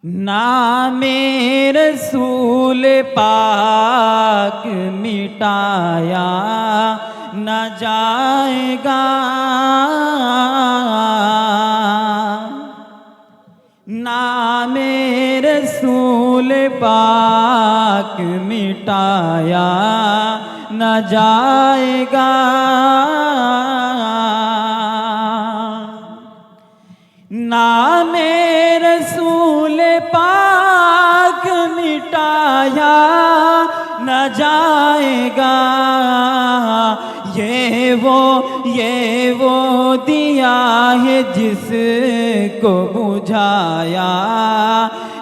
نام رسول پاک مٹایا نہ جائے گا، نام رسول پاک مٹایا نہ جائے گا، نام رسول پاک مٹایا نہ جائے گا، یہ وہ دیا ہے جس کو بجھایا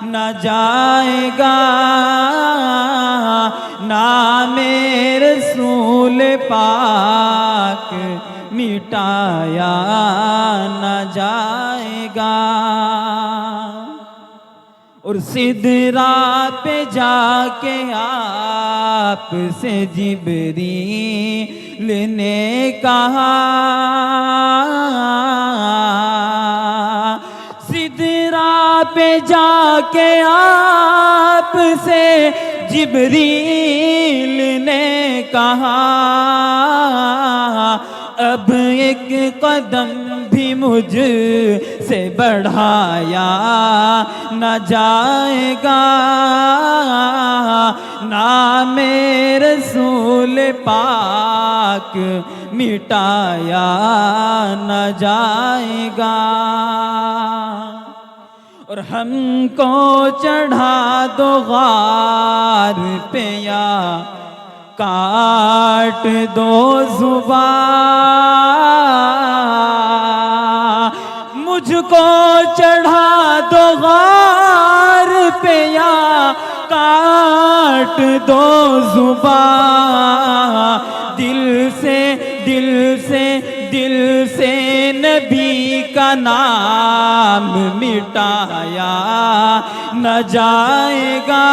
نہ جائے گا، نام رسول پاک مٹایا نہ جائے گا۔ اور سدرا پہ جا کے آپ سے جبریل نے کہا، سدرا پہ جا کے آپ سے جبریل نے کہا، اب ایک قدم بھی مجھ سے بڑھایا نہ جائے گا، نام رسول پاک مٹایا نہ جائے گا۔ اور ہم کو چڑھا دو غار پہ یا کاٹ دو زبان، مجھ کو چڑھا دو غار پہ یا کاٹ دو زبان، دل سے نبی کا نام مٹایا نہ جائے گا،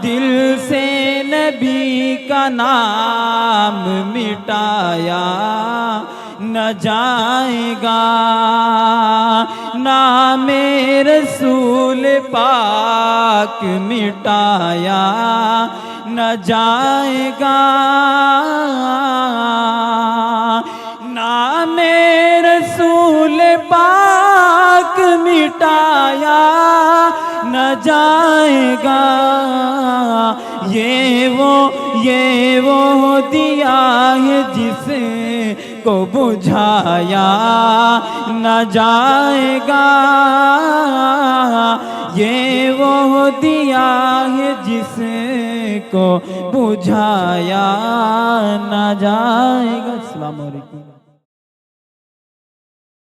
دل سے نبی کا نام مٹایا نہ جائے گا، نام رسول پاک مٹایا نہ جائے گا، نام رسول پاک مٹایا نہ جائے گا، یہ وہ دیا ہے جس کو بجھایا نہ جائے گا، یہ وہ دیا ہے جس کو بجھایا نہ جائے گا۔ السلام علیکم۔